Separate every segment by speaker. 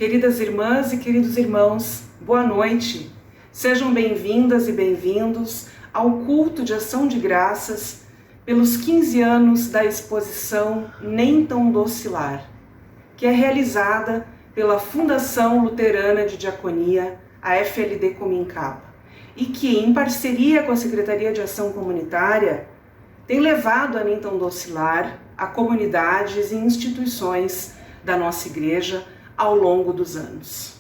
Speaker 1: Queridas irmãs e queridos irmãos, boa noite. Sejam bem-vindas e bem-vindos ao culto de ação de graças pelos 15 anos da exposição Nem Tão Doce Lar, que é realizada pela Fundação Luterana de Diaconia, a FLD Comincaba, e que, em parceria com a Secretaria de Ação Comunitária, tem levado a Nem Tão Doce Lar a comunidades e instituições da nossa igreja ao longo dos anos.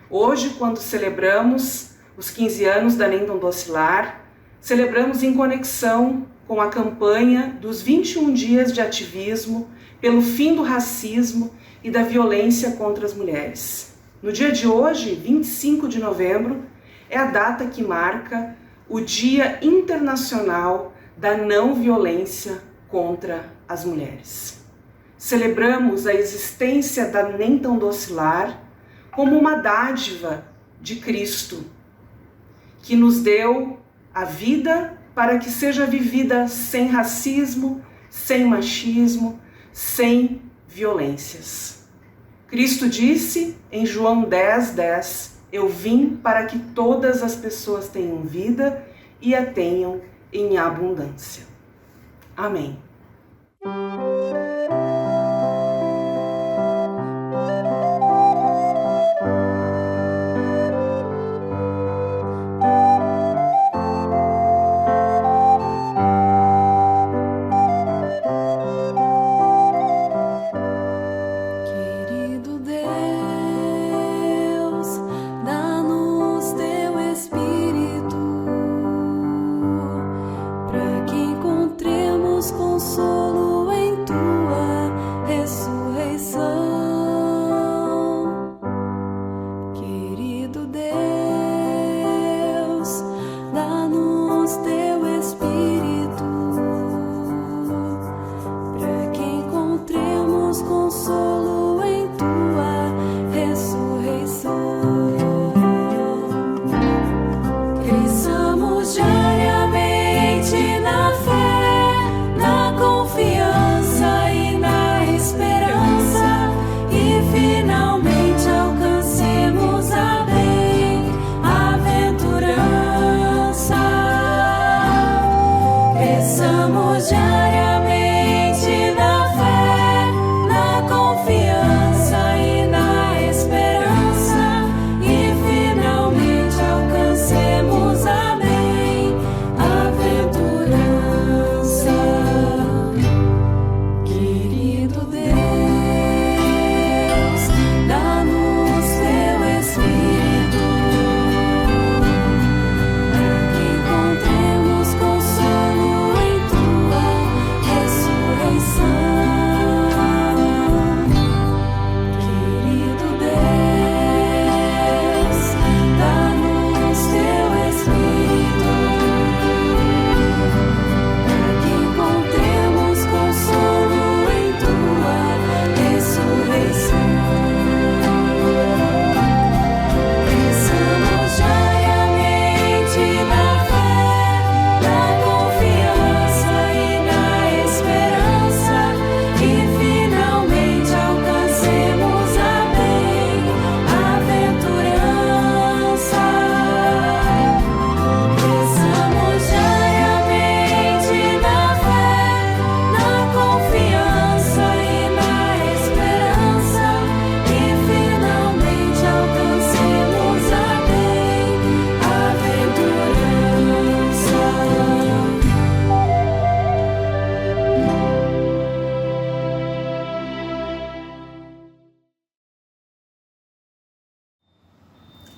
Speaker 1: Hoje, quando celebramos os 15 anos da Nem Tão Doce Lar, celebramos em conexão com a campanha dos 21 dias de ativismo pelo fim do racismo e da violência contra as mulheres. No dia de hoje, 25 de novembro, é a data que marca o Dia Internacional da Não Violência contra as Mulheres. Celebramos a existência da Nem Tão Doce Lar como uma dádiva de Cristo, que nos deu a vida para que seja vivida sem racismo, sem machismo, sem violências. Cristo disse em João 10:10, eu vim para que todas as pessoas tenham vida e a tenham em abundância. Amém.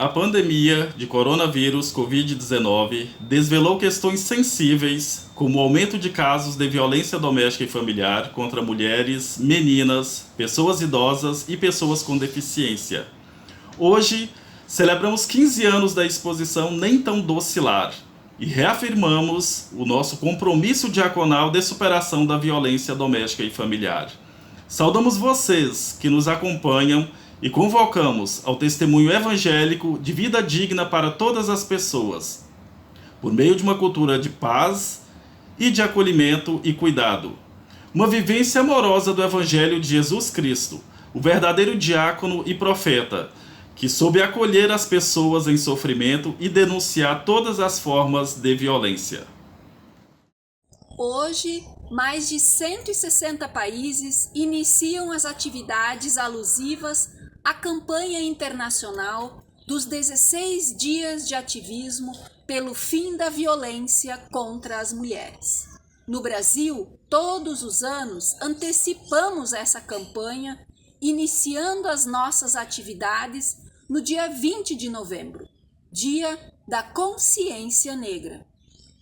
Speaker 2: A pandemia de coronavírus Covid-19 desvelou questões sensíveis, como o aumento de casos de violência doméstica e familiar contra mulheres, meninas, pessoas idosas e pessoas com deficiência. Hoje, celebramos 15 anos da exposição Nem Tão Doce Lar e reafirmamos o nosso compromisso diaconal de superação da violência doméstica e familiar. Saudamos vocês que nos acompanham e convocamos ao testemunho evangélico de vida digna para todas as pessoas, por meio de uma cultura de paz e de acolhimento e cuidado. Uma vivência amorosa do Evangelho de Jesus Cristo, o verdadeiro diácono e profeta, que soube acolher as pessoas em sofrimento e denunciar todas as formas de violência.
Speaker 3: Hoje, mais de 160 países iniciam as atividades alusivas à campanha internacional dos 16 dias de ativismo pelo fim da violência contra as mulheres. No Brasil, todos os anos antecipamos essa campanha, iniciando as nossas atividades no dia 20 de novembro, Dia da Consciência Negra.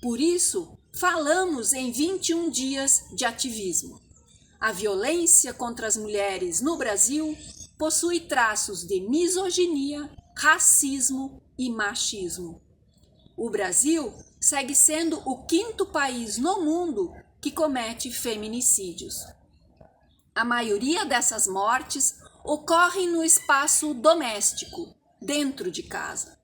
Speaker 3: Por isso, falamos em 21 dias de ativismo. A violência contra as mulheres no Brasil possui traços de misoginia, racismo e machismo. O Brasil segue sendo o 5º país no mundo que comete feminicídios. A maioria dessas mortes ocorrem no espaço doméstico, dentro de casa.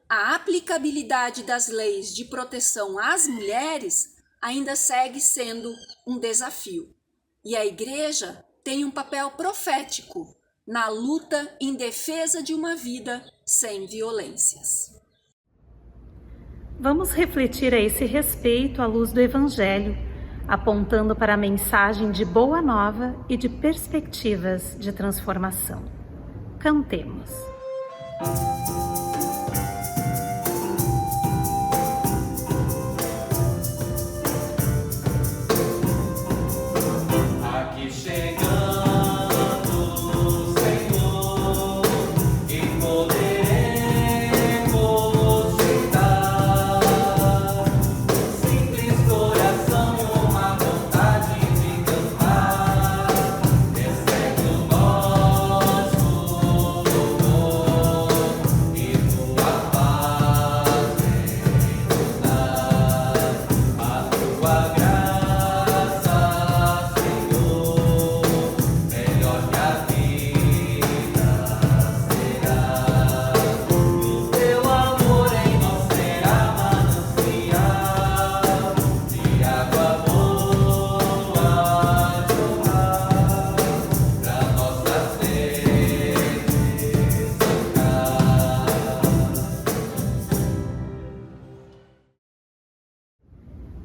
Speaker 3: A aplicabilidade das leis de proteção às mulheres ainda segue sendo um desafio. E a Igreja tem um papel profético na luta em defesa de uma vida sem violências.
Speaker 4: Vamos refletir a esse respeito à luz do Evangelho, apontando para a mensagem de boa nova e de perspectivas de transformação. Cantemos.
Speaker 5: Aqui chegando, Senhor, e poderemos gritar. Simples coração, uma vontade de cantar. Recebe o nosso louvor e tua paz vem-nos dar. A tua graça, Senhor, melhor que a vida será. E o teu amor em nós será manancial de água boa jorrar pra nossa sede saciar.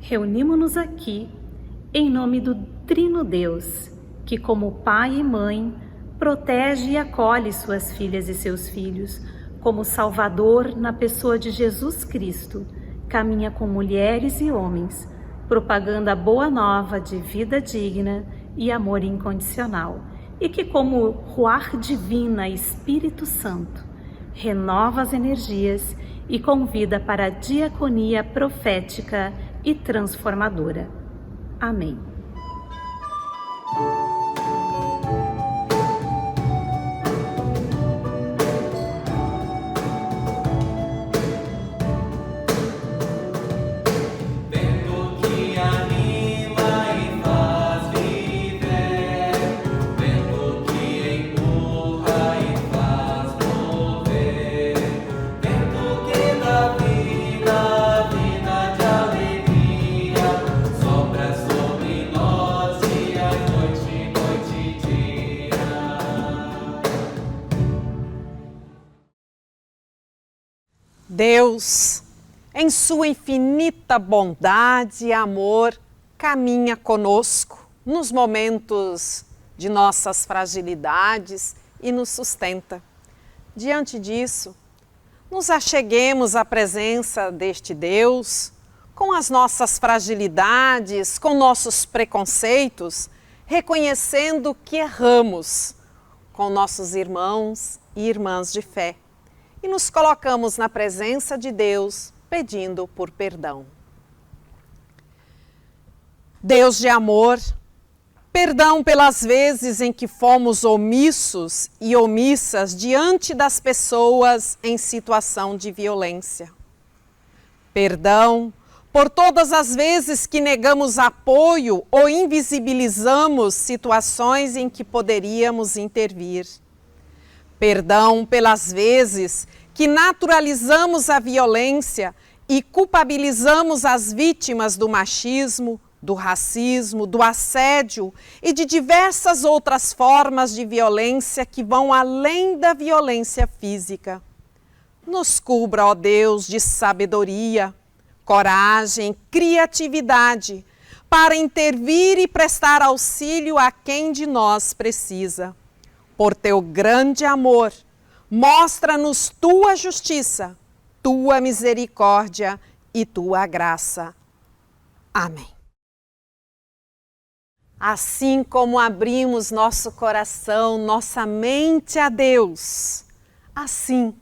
Speaker 4: Reunimo-nos aqui em nome do Trino Deus, que como pai e mãe protege e acolhe suas filhas e seus filhos, como Salvador na pessoa de Jesus Cristo, caminha com mulheres e homens, propagando a boa nova de vida digna e amor incondicional, e que como Ruach Divina, Espírito Santo, renova as energias e convida para a diaconia profética e transformadora. Amém.
Speaker 5: Vento que anima e faz viver, vento que empurra e faz mover, vento que dá vida, vida de alegria, sopra sobre nós dia, noite, noite e dia.
Speaker 6: Deus, em sua infinita bondade e amor, caminha conosco nos momentos de nossas fragilidades e nos sustenta. Diante disso, nos acheguemos à presença deste Deus, com as nossas fragilidades, com nossos preconceitos, reconhecendo que erramos com nossos irmãos e irmãs de fé. E nos colocamos na presença de Deus, pedindo por perdão. Deus de amor, perdão pelas vezes em que fomos omissos e omissas diante das pessoas em situação de violência. Perdão por todas as vezes que negamos apoio ou invisibilizamos situações em que poderíamos intervir. Perdão pelas vezes que naturalizamos a violência e culpabilizamos as vítimas do machismo, do racismo, do assédio e de diversas outras formas de violência que vão além da violência física. Nos cubra, ó Deus, de sabedoria, coragem, criatividade, para intervir e prestar auxílio a quem de nós precisa. Por teu grande amor, mostra-nos tua justiça, tua misericórdia e tua graça. Amém. Assim como abrimos nosso coração, nossa mente a Deus, assim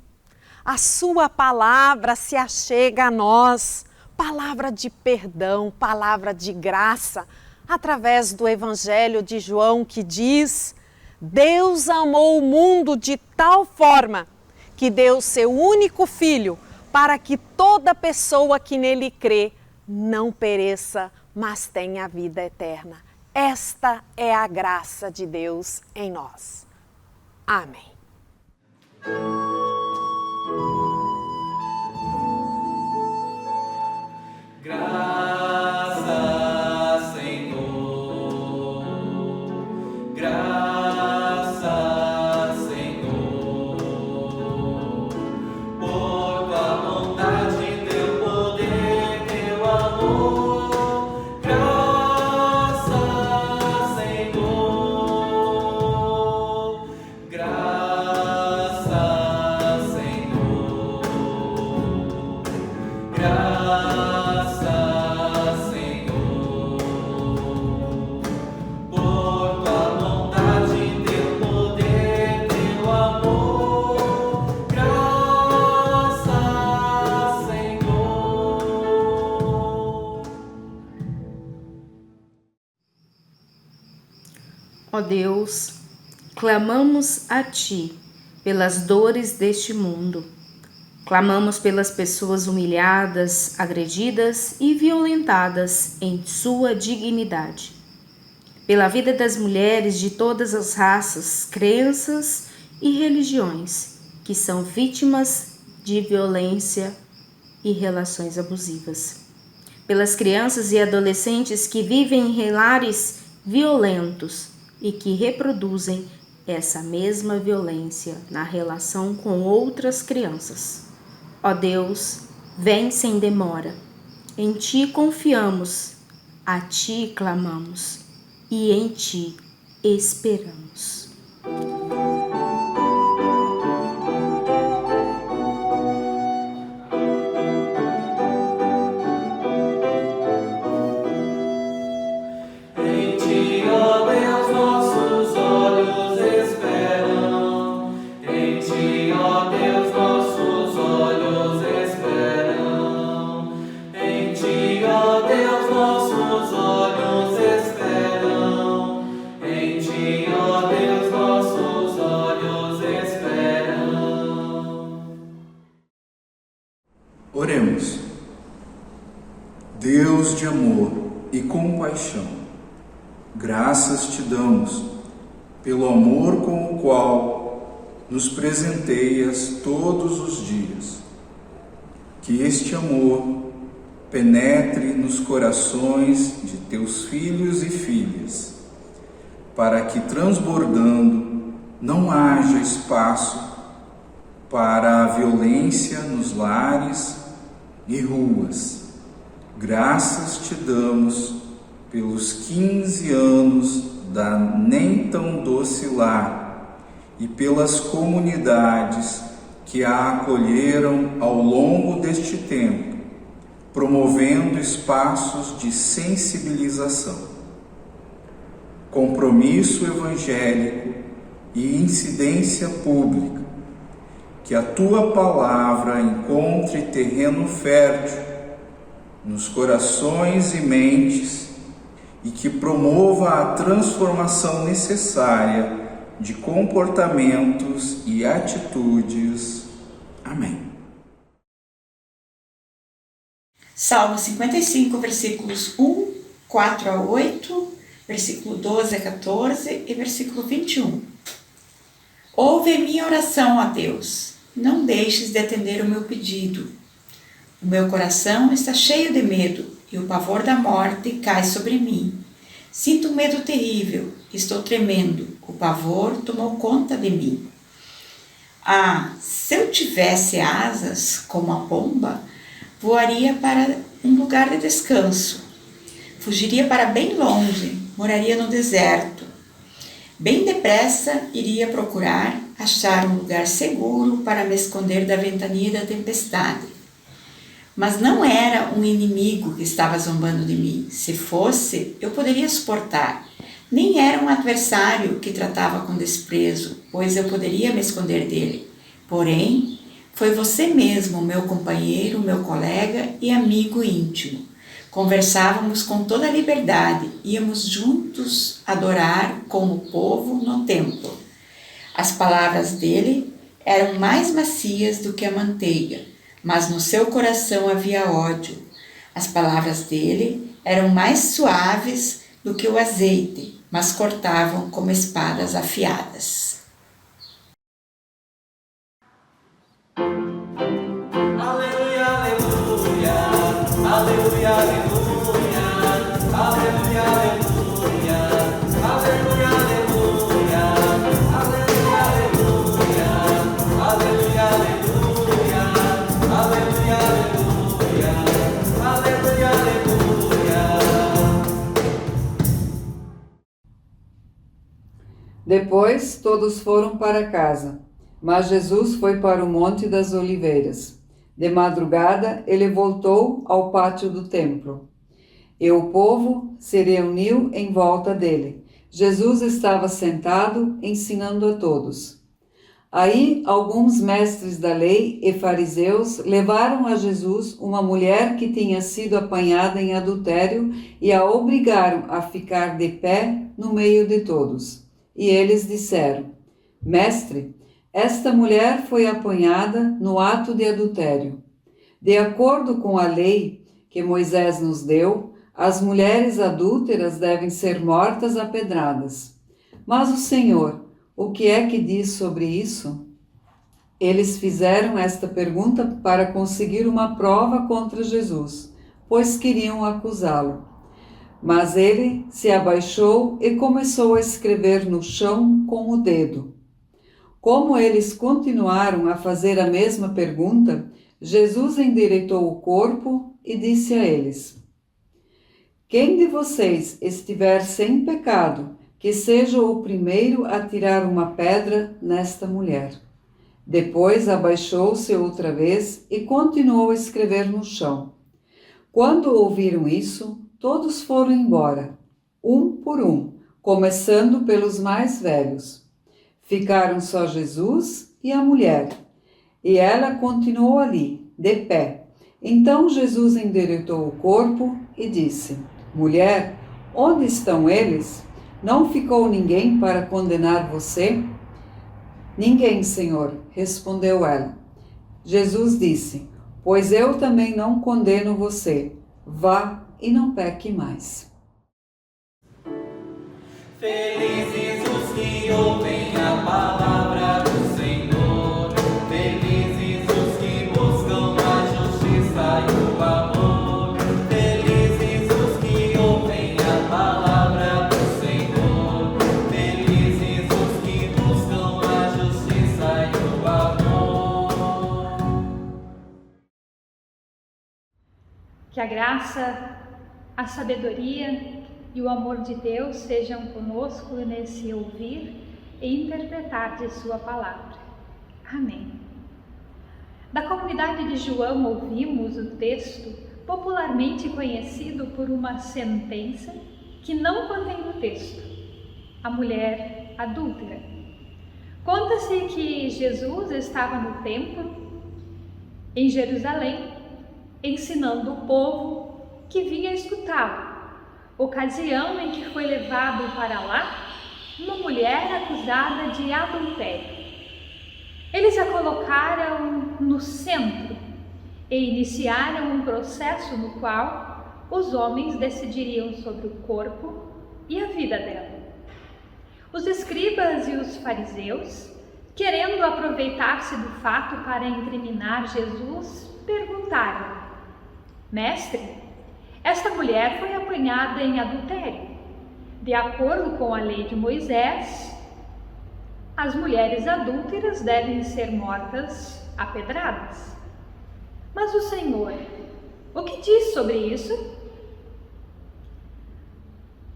Speaker 6: a sua palavra se achega a nós, palavra de perdão, palavra de graça, através do Evangelho de João que diz: Deus amou o mundo de tal forma que deu seu único Filho para que toda pessoa que nele crê não pereça, mas tenha vida eterna. Esta é a graça de Deus em nós. Amém.
Speaker 5: Graças, Senhor. Graças, Senhor. Por tua bondade, teu poder, teu amor. Graças, Senhor. Graças, Senhor. Graças, Senhor, por tua bondade, teu poder, teu amor. Graças, Senhor.
Speaker 7: Ó Deus, clamamos a Ti pelas dores deste mundo. Clamamos pelas pessoas humilhadas, agredidas e violentadas em sua dignidade. Pela vida das mulheres de todas as raças, crenças e religiões que são vítimas de violência e relações abusivas. Pelas crianças e adolescentes que vivem em lares violentos e que reproduzem essa mesma violência na relação com outras crianças. Ó Deus, vem sem demora. Em Ti confiamos, a Ti clamamos e em Ti esperamos.
Speaker 5: Em Ti, ó Deus, nossos olhos esperam. Em Ti, ó Deus, nossos olhos esperam. Em Ti, ó Deus, nossos olhos esperam. Em Ti, ó Deus, nossos olhos esperam.
Speaker 8: Oremos. Deus de amor e compaixão, graças te damos pelo amor com o qual nos presenteias todos os dias. Que este amor penetre nos corações de teus filhos e filhas, para que, transbordando, não haja espaço para a violência nos lares e ruas. Graças te damos pelos 15 anos da Nem Tão Doce Lar e pelas comunidades que a acolheram ao longo deste tempo, promovendo espaços de sensibilização, compromisso evangélico e incidência pública. Que a tua palavra encontre terreno fértil nos corações e mentes e que promova a transformação necessária de comportamentos e atitudes. Amém.
Speaker 9: Salmo 55, versículos 1, 4 a 8, versículo 12 a 14 e versículo 21. Ouve a minha oração, ó Deus, não deixes de atender o meu pedido. O meu coração está cheio de medo e o pavor da morte cai sobre mim. Sinto um medo terrível, estou tremendo, o pavor tomou conta de mim. Ah, se eu tivesse asas como a pomba, voaria para um lugar de descanso. Fugiria para bem longe, moraria no deserto. Bem depressa iria procurar achar um lugar seguro para me esconder da ventania da tempestade. Mas não era um inimigo que estava zombando de mim. Se fosse, eu poderia suportar. Nem era um adversário que tratava com desprezo, pois eu poderia me esconder dele. Porém, foi você mesmo, meu companheiro, meu colega e amigo íntimo. Conversávamos com toda a liberdade, íamos juntos adorar como povo no templo. As palavras dele eram mais macias do que a manteiga, mas no seu coração havia ódio. As palavras dele eram mais suaves do que o azeite, mas cortavam como espadas afiadas.
Speaker 5: Aleluia, aleluia, aleluia, aleluia, aleluia, aleluia, aleluia, aleluia, aleluia, aleluia, aleluia, aleluia, aleluia.
Speaker 10: Depois todos foram para casa, mas Jesus foi para o Monte das Oliveiras. De madrugada, ele voltou ao pátio do templo. E o povo se reuniu em volta dele. Jesus estava sentado, ensinando a todos. Aí, alguns mestres da lei e fariseus levaram a Jesus uma mulher que tinha sido apanhada em adultério e a obrigaram a ficar de pé no meio de todos. E eles disseram: Mestre, esta mulher foi apanhada no ato de adultério. De acordo com a lei que Moisés nos deu, as mulheres adúlteras devem ser mortas a pedradas. Mas o Senhor, o que é que diz sobre isso? Eles fizeram esta pergunta para conseguir uma prova contra Jesus, pois queriam acusá-lo. Mas ele se abaixou e começou a escrever no chão com o dedo. Como eles continuaram a fazer a mesma pergunta, Jesus endireitou o corpo e disse a eles: Quem de vocês estiver sem pecado, que seja o primeiro a tirar uma pedra nesta mulher. Depois abaixou-se outra vez e continuou a escrever no chão. Quando ouviram isso, todos foram embora, um por um, começando pelos mais velhos. Ficaram só Jesus e a mulher, e ela continuou ali, de pé. Então Jesus endireitou o corpo e disse: Mulher, onde estão eles? Não ficou ninguém para condenar você? Ninguém, Senhor, respondeu ela. Jesus disse: Pois eu também não condeno você. Vá e não peque mais.
Speaker 5: Felizes os que ouvem a palavra do Senhor, felizes os que buscam a justiça e o amor, felizes os que ouvem a palavra do Senhor, felizes os que buscam a justiça e o amor.
Speaker 11: Que a graça, a sabedoria e o amor de Deus sejam conosco nesse ouvir e interpretar de sua palavra. Amém. Da comunidade de João ouvimos o texto popularmente conhecido por uma sentença que não contém no texto: a mulher adúltera. Conta-se que Jesus estava no templo em Jerusalém, ensinando o povo que vinha escutá-lo. Ocasião em que foi levado para lá uma mulher acusada de adultério. Eles a colocaram no centro e iniciaram um processo no qual os homens decidiriam sobre o corpo e a vida dela. Os escribas e os fariseus, querendo aproveitar-se do fato para incriminar Jesus, perguntaram: Mestre, esta mulher foi apanhada em adultério. De acordo com a lei de Moisés, as mulheres adúlteras devem ser mortas a pedradas. Mas o Senhor, o que diz sobre isso?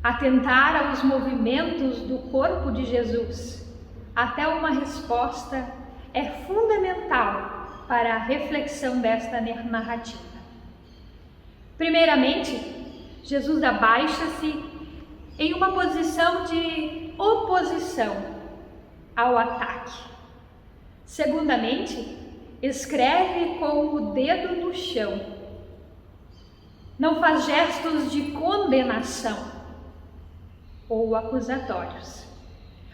Speaker 11: Atentar aos movimentos do corpo de Jesus até uma resposta é fundamental para a reflexão desta narrativa. Primeiramente, Jesus abaixa-se em uma posição de oposição ao ataque. Segundamente, escreve com o dedo no chão. Não faz gestos de condenação ou acusatórios.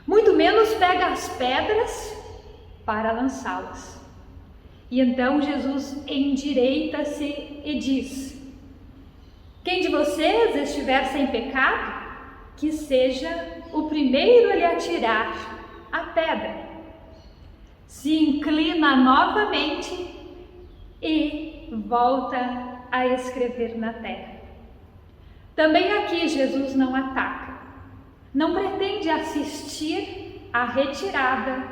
Speaker 11: Muito menos pega as pedras para lançá-las. E então Jesus endireita-se e diz: quem de vocês estiver sem pecado, que seja o primeiro a lhe atirar a pedra. Se inclina novamente e volta a escrever na terra. Também aqui Jesus não ataca, não pretende assistir à retirada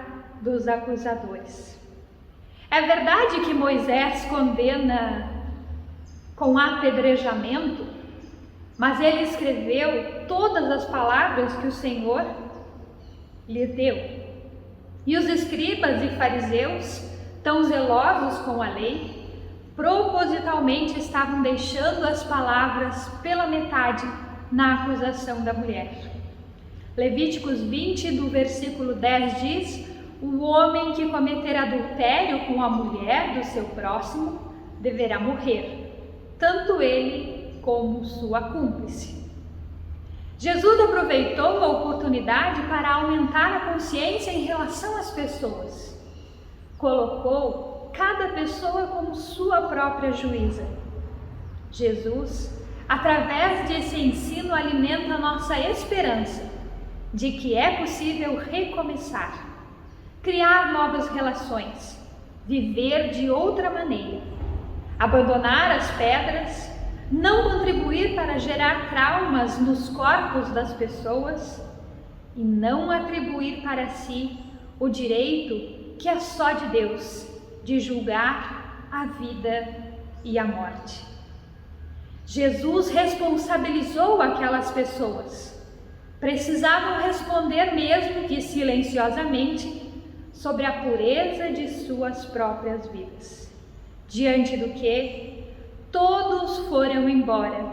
Speaker 11: dos acusadores. É verdade que Moisés condena com apedrejamento, mas ele escreveu todas as palavras que o Senhor lhe deu. E os escribas e fariseus, tão zelosos com a lei, propositalmente estavam deixando as palavras pela metade na acusação da mulher. Levíticos 20, do versículo 10 diz: o homem que cometer adultério com a mulher do seu próximo deverá morrer, tanto ele como sua cúmplice. Jesus aproveitou a oportunidade para aumentar a consciência em relação às pessoas. Colocou cada pessoa como sua própria juíza. Jesus, através desse ensino, alimenta a nossa esperança de que é possível recomeçar, criar novas relações, viver de outra maneira, abandonar as pedras, não contribuir para gerar traumas nos corpos das pessoas e não atribuir para si o direito que é só de Deus de julgar a vida e a morte. Jesus responsabilizou aquelas pessoas. Precisavam responder mesmo que silenciosamente sobre a pureza de suas próprias vidas, diante do que todos foram embora,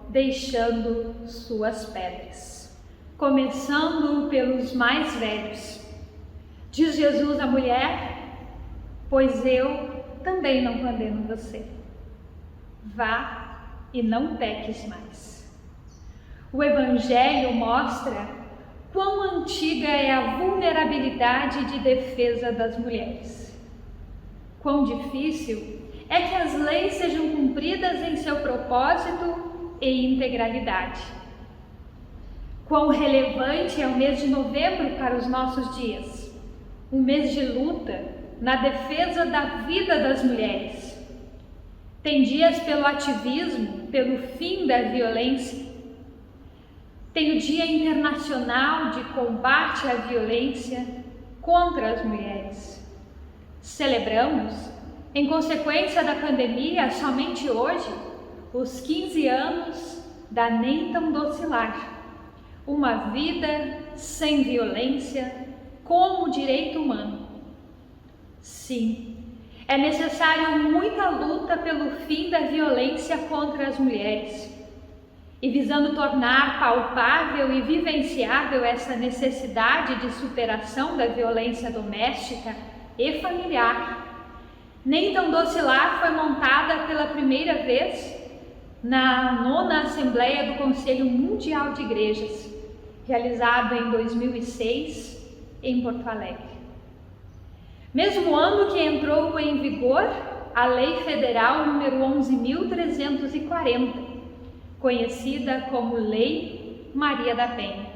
Speaker 11: deixando suas pedras, começando pelos mais velhos. Diz Jesus à mulher: pois eu também não condeno você. Vá e não peques mais. O Evangelho mostra quão antiga é a vulnerabilidade de defesa das mulheres. Quão difícil é que as leis sejam cumpridas em seu propósito e integralidade. Quão relevante é o mês de novembro para os nossos dias, um mês de luta na defesa da vida das mulheres. Tem dias pelo ativismo, pelo fim da violência. Tem o Dia Internacional de Combate à Violência contra as Mulheres. Celebramos, em consequência da pandemia, somente hoje, os 15 anos da Nem Tão Docilar, uma vida sem violência como direito humano. Sim, é necessário muita luta pelo fim da violência contra as mulheres. E visando tornar palpável e vivenciável essa necessidade de superação da violência doméstica e familiar, Nem Tão Docilar foi montada pela primeira vez na 9ª Assembleia do Conselho Mundial de Igrejas, realizado em 2006 em Porto Alegre. Mesmo ano que entrou em vigor a Lei Federal número 11.340, conhecida como Lei Maria da Penha,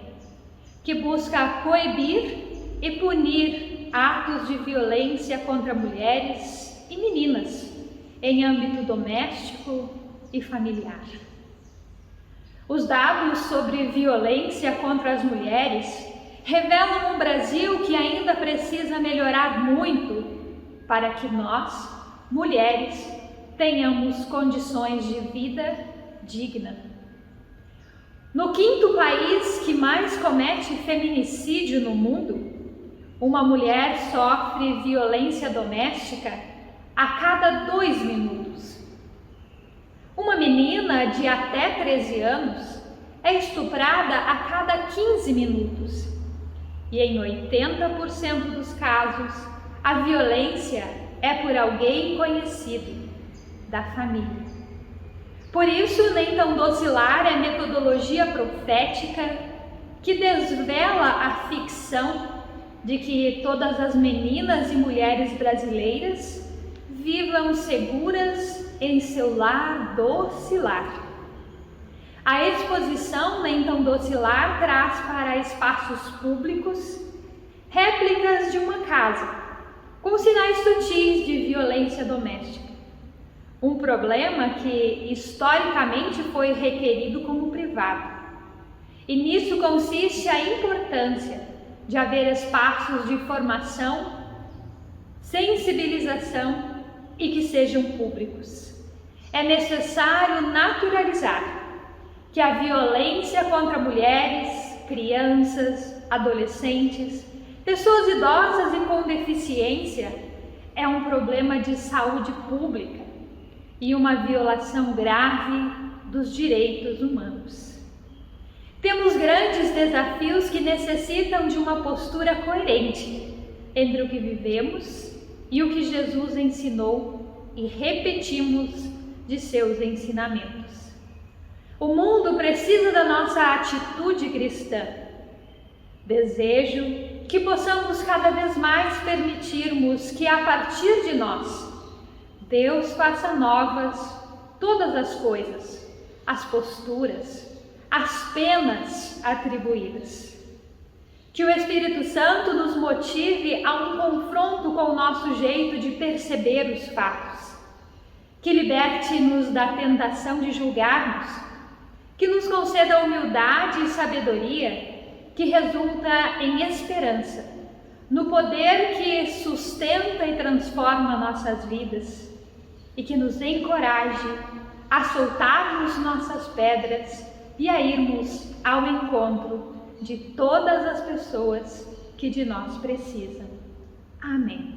Speaker 11: que busca coibir e punir atos de violência contra mulheres e meninas em âmbito doméstico e familiar. Os dados sobre violência contra as mulheres revelam um Brasil que ainda precisa melhorar muito para que nós, mulheres, tenhamos condições de vida digna. No 5º país que mais comete feminicídio no mundo, uma mulher sofre violência doméstica a cada 2 minutos. Uma menina de até 13 anos é estuprada a cada 15 minutos. E em 80% dos casos, a violência é por alguém conhecido da família. Por isso, Nem Tão Docilar é metodologia profética que desvela a ficção de que todas as meninas e mulheres brasileiras vivam seguras em seu lar doce lar. A exposição Nem Tão Docilar traz para espaços públicos réplicas de uma casa, com sinais sutis de violência doméstica. Um problema que historicamente foi requerido como privado. E nisso consiste a importância de haver espaços de formação, sensibilização e que sejam públicos. É necessário naturalizar que a violência contra mulheres, crianças, adolescentes, pessoas idosas e com deficiência é um problema de saúde pública e uma violação grave dos direitos humanos. Temos grandes desafios que necessitam de uma postura coerente entre o que vivemos e o que Jesus ensinou e repetimos de seus ensinamentos. O mundo precisa da nossa atitude cristã. Desejo que possamos cada vez mais permitirmos que a partir de nós, Deus faça novas todas as coisas, as posturas, as penas atribuídas. Que o Espírito Santo nos motive a um confronto com o nosso jeito de perceber os fatos. Que liberte-nos da tentação de julgarmos. Que nos conceda humildade e sabedoria que resulta em esperança, no poder que sustenta e transforma nossas vidas e que nos encoraje a soltarmos nossas pedras e a irmos ao encontro de todas as pessoas que de nós precisam. Amém.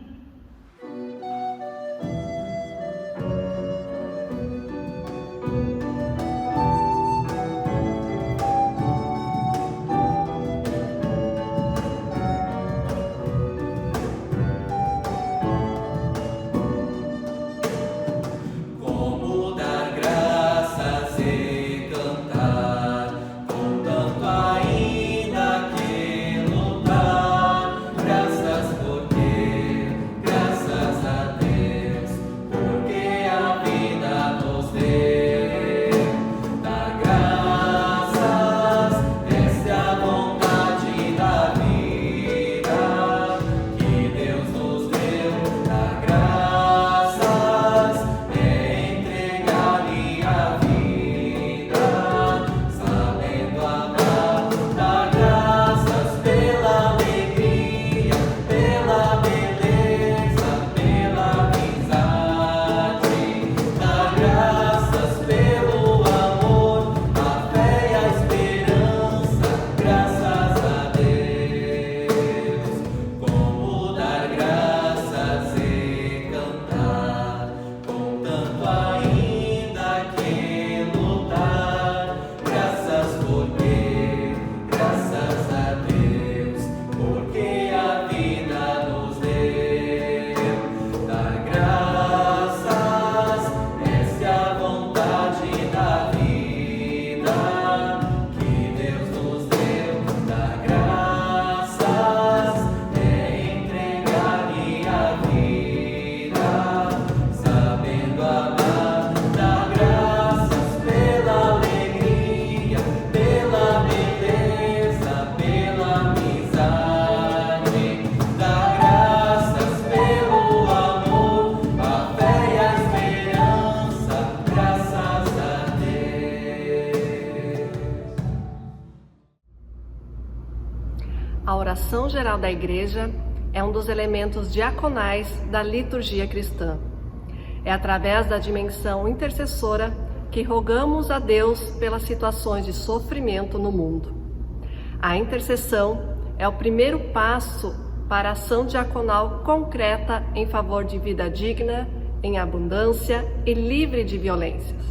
Speaker 12: oração geral da Igreja é um dos elementos diaconais da liturgia cristã. É através da dimensão intercessora que rogamos a Deus pelas situações de sofrimento no mundo. A intercessão é o primeiro passo para a ação diaconal concreta em favor de vida digna, em abundância e livre de violências.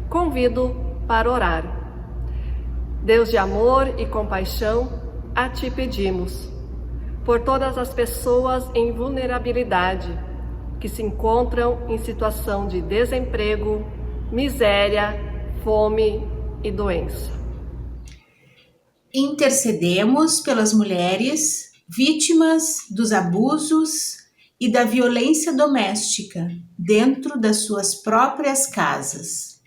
Speaker 12: Convido para orar. Deus de amor e compaixão, a Ti pedimos, por todas as pessoas em vulnerabilidade, que se encontram em situação de desemprego, miséria, fome e doença.
Speaker 13: Intercedemos pelas mulheres vítimas dos abusos e da violência doméstica dentro das suas próprias casas.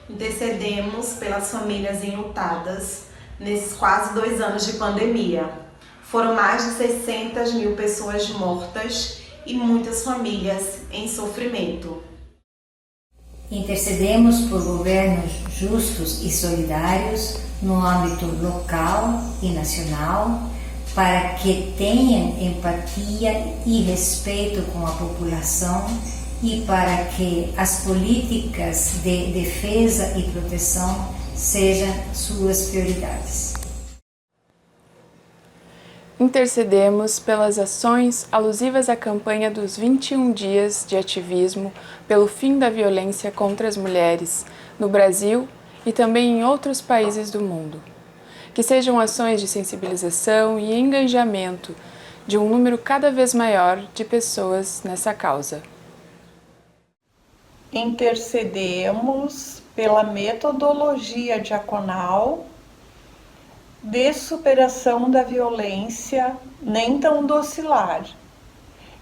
Speaker 14: Intercedemos pelas famílias enlutadas nesses quase 2 anos de pandemia. Foram mais de 600 mil pessoas mortas e muitas famílias em sofrimento.
Speaker 15: Intercedemos por governos justos e solidários no âmbito local e nacional, para que tenham empatia e respeito com a população e para que as políticas de defesa e proteção sejam suas prioridades.
Speaker 16: Intercedemos pelas ações alusivas à campanha dos 21 dias de ativismo pelo fim da violência contra as mulheres no Brasil e também em outros países do mundo. Que sejam ações de sensibilização e engajamento de um número cada vez maior de pessoas nessa causa.
Speaker 17: Intercedemos pela metodologia diaconal de superação da violência nem tão docilar,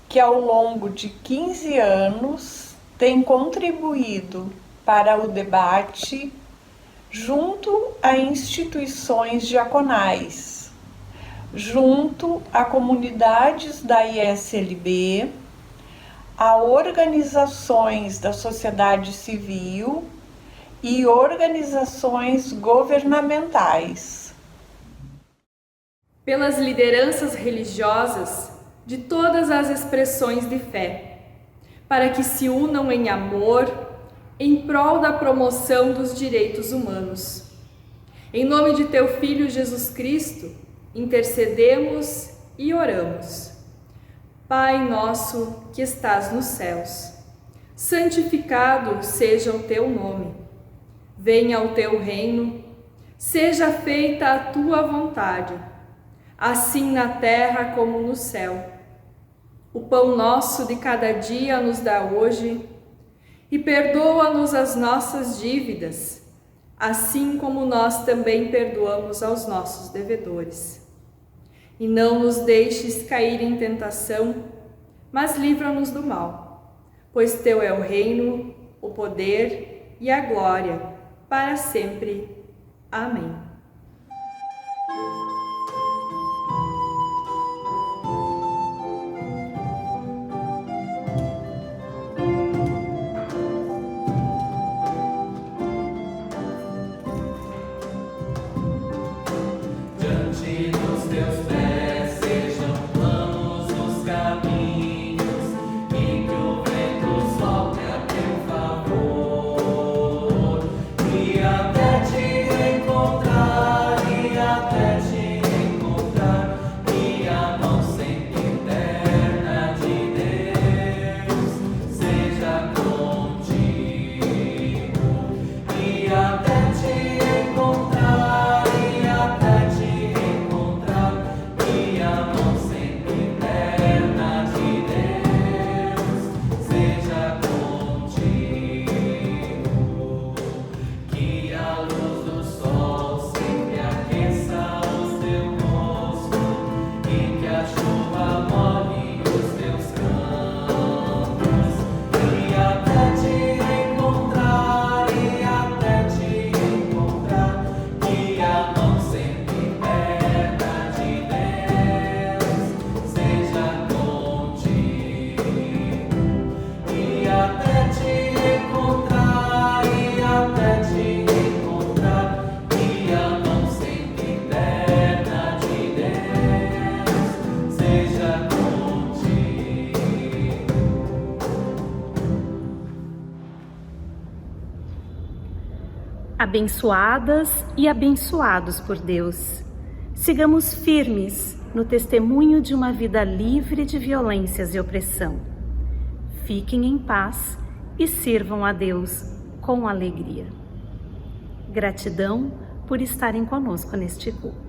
Speaker 17: que ao longo de 15 anos tem contribuído para o debate junto a instituições diaconais, junto a comunidades da ISLB, a organizações da sociedade civil e organizações governamentais.
Speaker 18: Pelas lideranças religiosas de todas as expressões de fé, para que se unam em amor, em prol da promoção dos direitos humanos. Em nome de Teu Filho Jesus Cristo, intercedemos e oramos. Pai nosso que estás nos céus, santificado seja o Teu nome. Venha o Teu reino, seja feita a Tua vontade, assim na terra como no céu. O pão nosso de cada dia nos dá hoje, e perdoa-nos as nossas dívidas, assim como nós também perdoamos aos nossos devedores. E não nos deixes cair em tentação, mas livra-nos do mal, pois Teu é o reino, o poder e a glória, para sempre. Amém.
Speaker 5: Até te encontrar.
Speaker 4: Abençoadas e abençoados por Deus, sigamos firmes no testemunho de uma vida livre de violências e opressão. Fiquem em paz e sirvam a Deus com alegria. Gratidão por estarem conosco neste culto.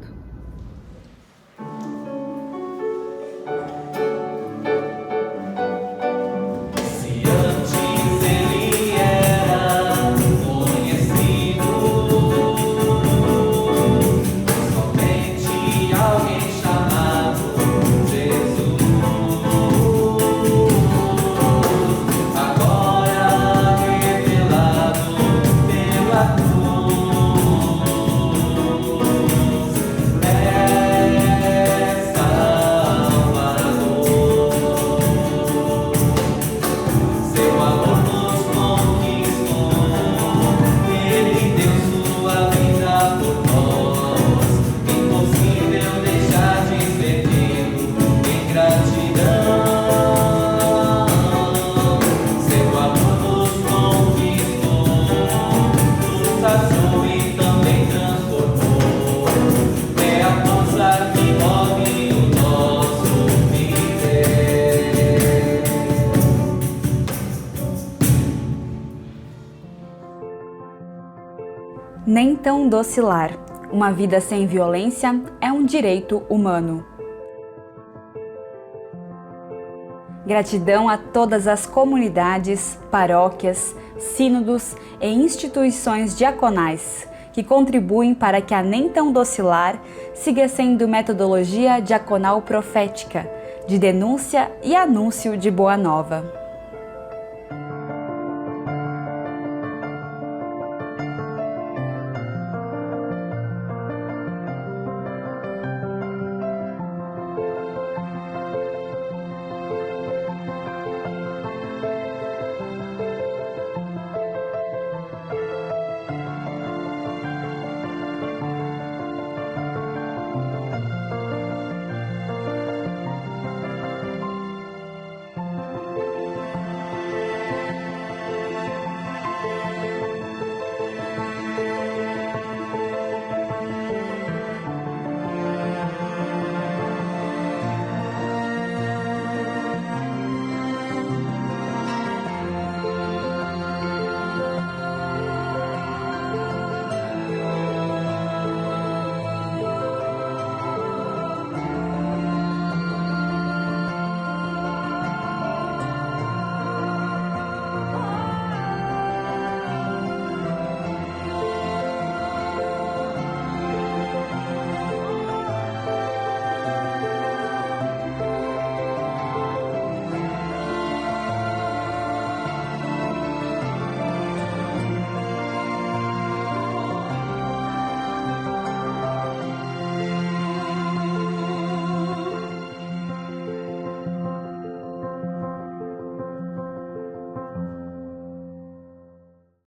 Speaker 19: Nem tão docilar. Uma vida sem violência é um direito humano. Gratidão a todas as comunidades, paróquias, sínodos e instituições diaconais que contribuem para que a Nem Tão Docilar siga sendo metodologia diaconal profética, de denúncia e anúncio de boa nova.